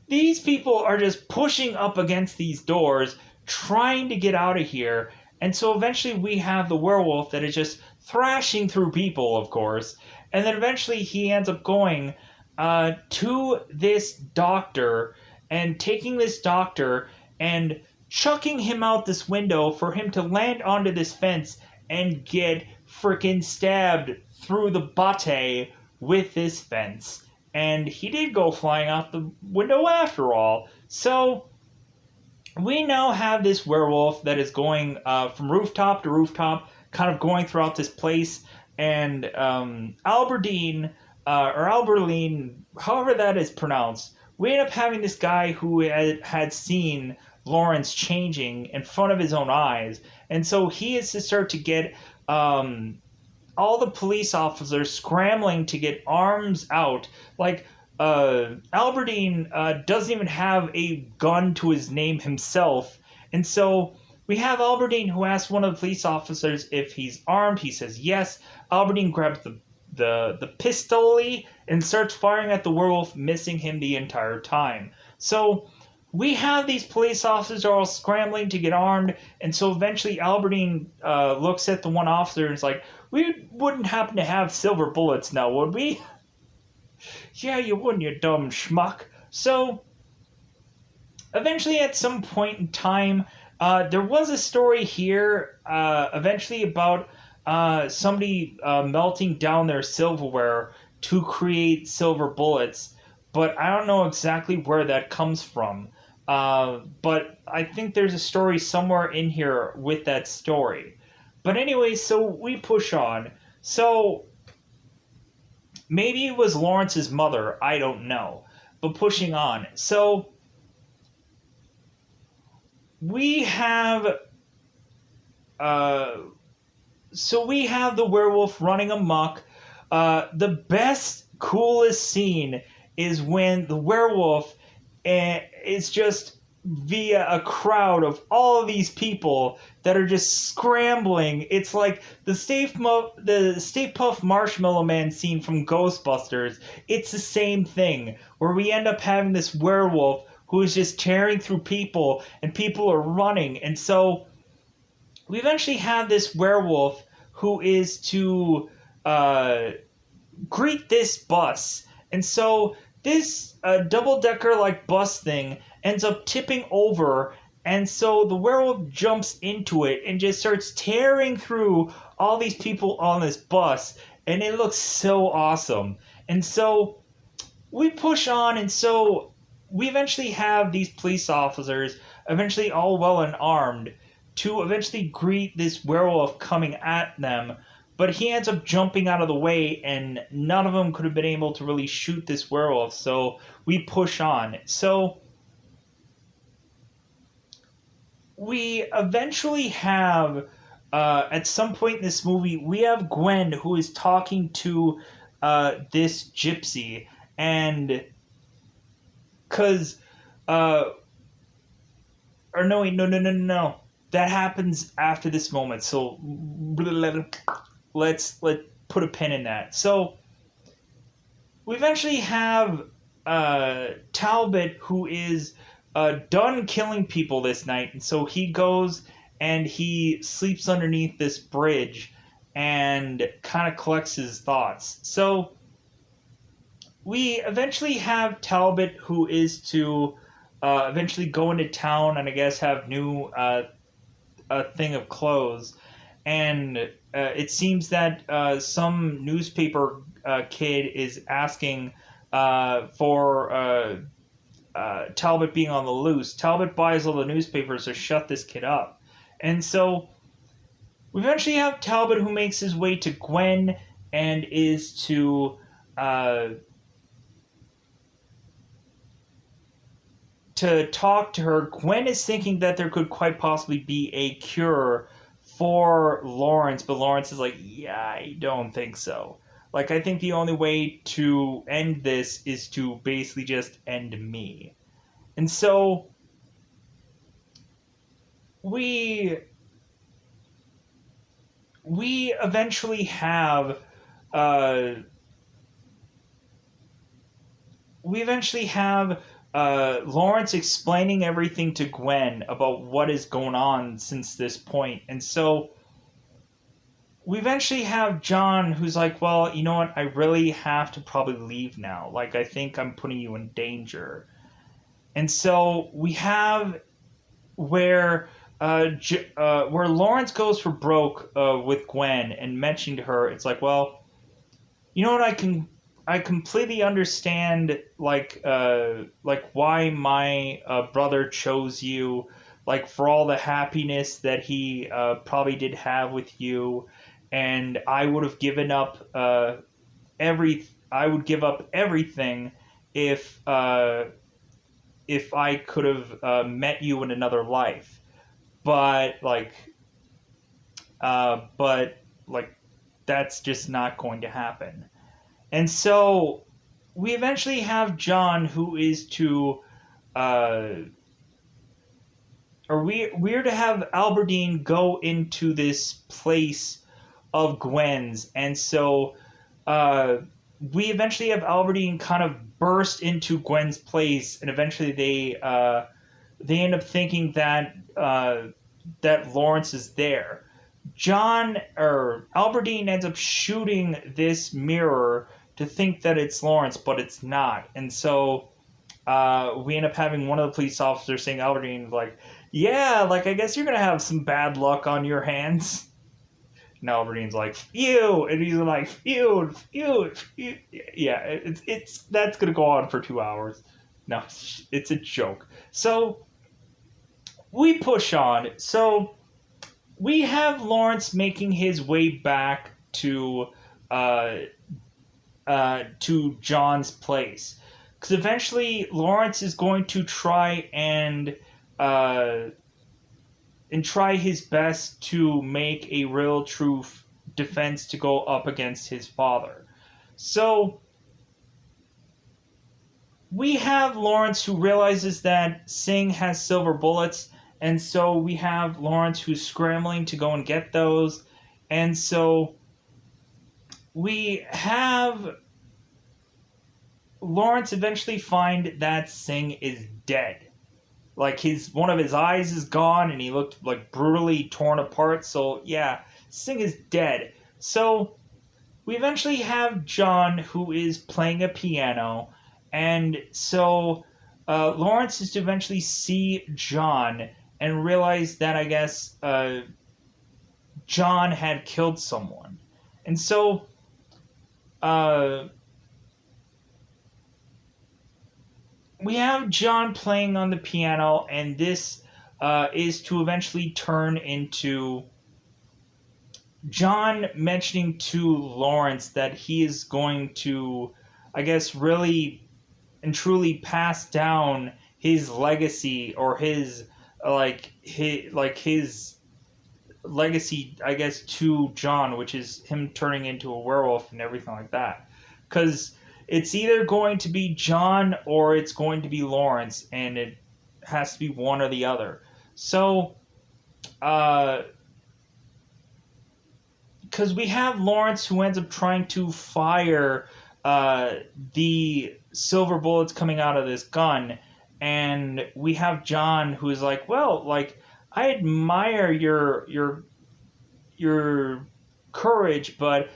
these people are just pushing up against these doors trying to get out of here. And so eventually we have the werewolf that is just thrashing through people, of course. And then eventually he ends up going to this doctor and taking this doctor and chucking him out this window for him to land onto this fence and get freaking stabbed through the bate with this fence. And he did go flying out the window after all. So we now have this werewolf that is going from rooftop to rooftop, kind of going throughout this place. And Albertine, or Alberline, however that is pronounced, we end up having this guy who had seen Lawrence changing in front of his own eyes. And so he is to start to get all the police officers scrambling to get arms out. Like, Albertine doesn't even have a gun to his name himself. And so we have Albertine who asks one of the police officers if he's armed. He says yes. Albertine grabs the pistol and starts firing at the werewolf, missing him the entire time. So we have these police officers all scrambling to get armed, and so eventually Albertine looks at the one officer and is like, we wouldn't happen to have silver bullets now, would we? Yeah, you wouldn't, you dumb schmuck. So eventually at some point in time, there was a story here eventually about somebody melting down their silverware to create silver bullets, but I don't know exactly where that comes from. But I think there's a story somewhere in here with that story. But anyway, so we push on. So maybe it was Lawrence's mother, I don't know. But pushing on. So we have the werewolf running amok. The best, coolest scene is when the werewolf is just via a crowd of all of these people that are just scrambling. It's like the Stay Puft Marshmallow Man scene from Ghostbusters. It's the same thing, where we end up having this werewolf who is just tearing through people, and people are running. And so we eventually have this werewolf who is to greet this bus. And so this double-decker like bus thing ends up tipping over, and so the werewolf jumps into it and just starts tearing through all these people on this bus, and it looks so awesome. And so we push on, and so we eventually have these police officers, eventually all well and armed, to eventually greet this werewolf coming at them. But he ends up jumping out of the way, and none of them could have been able to really shoot this werewolf, so we push on. So we eventually have, at some point in this movie, we have Gwen who is talking to this gypsy, and because, or no, wait, no. That happens after this moment, so let's put a pin in that. So we eventually have Talbot, who is done killing people this night, and so he goes and he sleeps underneath this bridge and kind of collects his thoughts. So we eventually have Talbot, who is to eventually go into town and I guess have new a thing of clothes, and it seems that some newspaper kid is asking for Talbot being on the loose. Talbot buys all the newspapers to shut this kid up, and so we eventually have Talbot who makes his way to Gwen and is uh, to talk to her. Gwen is thinking that there could quite possibly be a cure for Lawrence, but Lawrence is like, yeah, I don't think so. Like, I think the only way to end this is to basically just end me. And so we we eventually have uh, we eventually have Lawrence explaining everything to Gwen about what is going on since this point. And so we eventually have John who's like, well, you know what? I really have to probably leave now. Like, I think I'm putting you in danger. And so we have where where Lawrence goes for broke with Gwen and mentioning to her, it's like, well, you know what? I completely understand like why my brother chose you, like for all the happiness that he probably did have with you, and I would have given up every I would give up everything if if I could have met you in another life, but but like that's just not going to happen. And so we eventually have John who is to uh or we're to have Alberdine go into this place of Gwen's, and so uh we eventually have Alberdine kind of burst into Gwen's place, and eventually they end up thinking that that Lawrence is there. John or Alberdine ends up shooting this mirror to think that it's Lawrence, but it's not. And so we end up having one of the police officers saying, Alberdine, like, yeah, like, I guess you're going to have some bad luck on your hands. And Albertine's like, phew. And he's like, phew, phew, phew. Yeah, it's that's going to go on for 2 hours. No, it's a joke. So we push on. So we have Lawrence making his way back uh, to John's place, because eventually Lawrence is going to uh, try his best to make a real true defense to go up against his father. So we have Lawrence who realizes that Singh has silver bullets, and so we have Lawrence who's scrambling to go and get those, and so we have Lawrence eventually find that Singh is dead. Like his one of his eyes is gone, and he looked like brutally torn apart. So yeah, Singh is dead. So we eventually have John who is playing a piano, and so Lawrence is to eventually see John and realize that I guess John had killed someone, and so uh, we have John playing on the piano, and this is to eventually turn into John mentioning to Lawrence that he is going to, I guess, really and truly pass down his legacy, or his his legacy, I guess, to John, which is him turning into a werewolf and everything like that. Because it's either going to be John or it's going to be Lawrence, and it has to be one or the other. So, because we have Lawrence who ends up trying to fire the silver bullets coming out of this gun, and we have John who is like, well, like, I admire your courage, but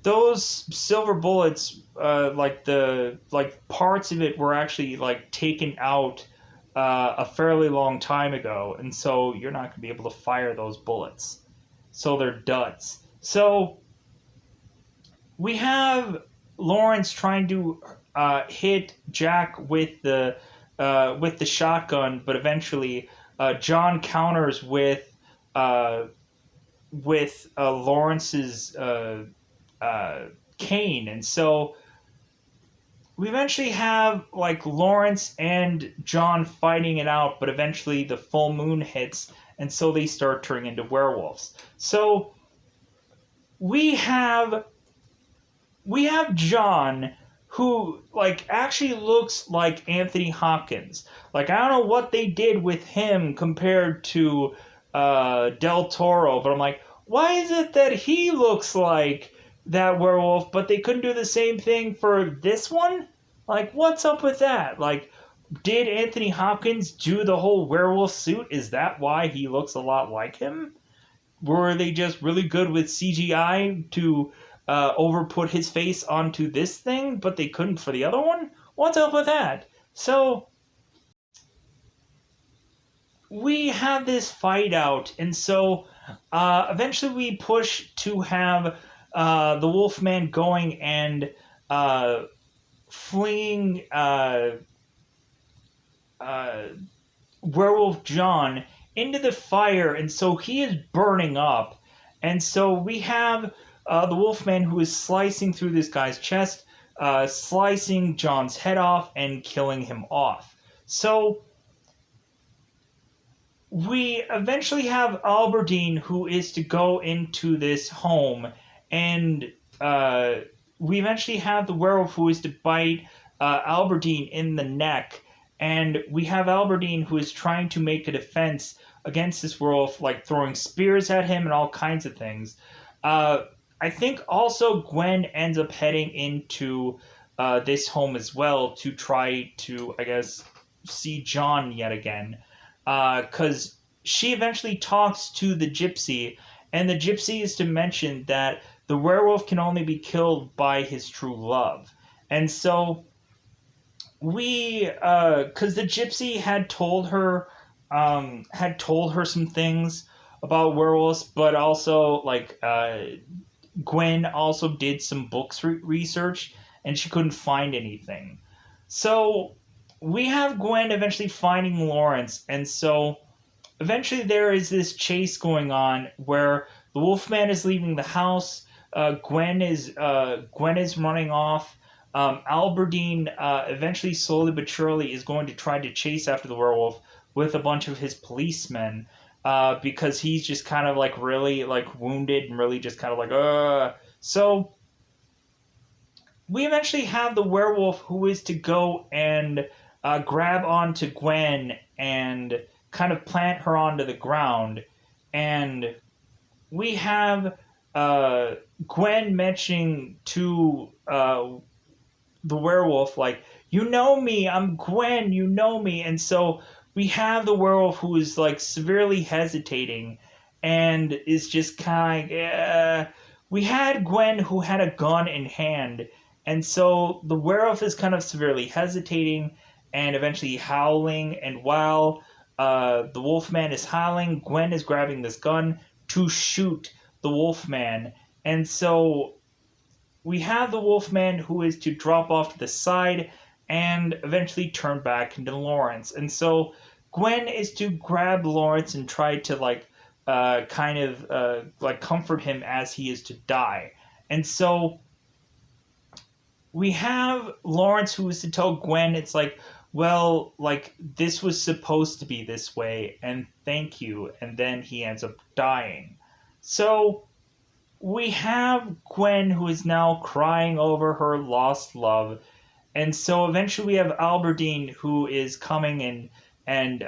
those silver bullets, like parts of it were actually like taken out a fairly long time ago, and so you're not gonna be able to fire those bullets. So they're duds. So we have Lawrence trying to hit Jack with the shotgun, but eventually John counters uh, with Lawrence's cane, and so we eventually have like Lawrence and John fighting it out, but eventually the full moon hits, and so they start turning into werewolves. So we have we have John who like actually looks like Anthony Hopkins. Like I don't know what they did with him compared to Del Toro, but I'm like, why is it that he looks like that werewolf, but they couldn't do the same thing for this one? Like, what's up with that? Like, did Anthony Hopkins do the whole werewolf suit? Is that why he looks a lot like him? Were they just really good with CGI to overput his face onto this thing, but they couldn't for the other one? What's up with that? So we have this fight out, and so eventually we push to have the Wolfman going and uh, fleeing uh, Werewolf John into the fire, and so he is burning up. And so we have the Wolfman who is slicing through this guy's chest, slicing John's head off, and killing him off. So we eventually have Alberdine who is to go into this home, and uh, we eventually have the werewolf who is to bite Alberdine in the neck, and we have Alberdine who is trying to make a defense against this werewolf, like throwing spears at him and all kinds of things. Uh, I think also Gwen ends up heading into this home as well to try to, I guess, see John yet again, because she eventually talks to the gypsy, and the gypsy is to mention that the werewolf can only be killed by his true love. And so because the gypsy had told her some things about werewolves, but also like Gwen also did some books research, and she couldn't find anything. So we have Gwen eventually finding Lawrence, and so eventually there is this chase going on where the Wolfman is leaving the house. Gwen is running off. Alberdine eventually, slowly but surely, is going to try to chase after the werewolf with a bunch of his policemen because he's just kind of like really like wounded and really just kind of like So we eventually have the werewolf who is to go and grab onto Gwen and kind of plant her onto the ground, and we have Gwen mentioning to the werewolf, like, you know me, I'm Gwen, you know me. And so we have the werewolf who is like severely hesitating and is just kind of. We had Gwen who had a gun in hand, and so the werewolf is kind of severely hesitating and eventually howling. And while the wolfman is howling, Gwen is grabbing this gun to shoot the wolfman. And so we have the Wolfman who is to drop off to the side and eventually turn back into Lawrence. And so Gwen is to grab Lawrence and try to like comfort him as he is to die. And so we have Lawrence who is to tell Gwen, it's like, well, like this was supposed to be this way, and thank you. And then he ends up dying. So we have Gwen who is now crying over her lost love, and so eventually we have Alberdine who is coming in and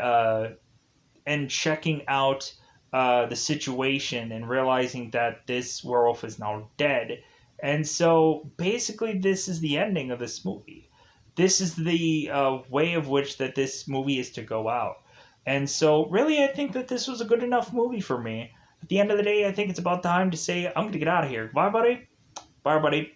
checking out the situation and realizing that this werewolf is now dead. And so basically, this is the ending of this movie. This is the way of which that this movie is to go out. And so, really, I think that this was a good enough movie for me. At the end of the day, I think it's about time to say, I'm going to get out of here. Bye, buddy. Bye, buddy.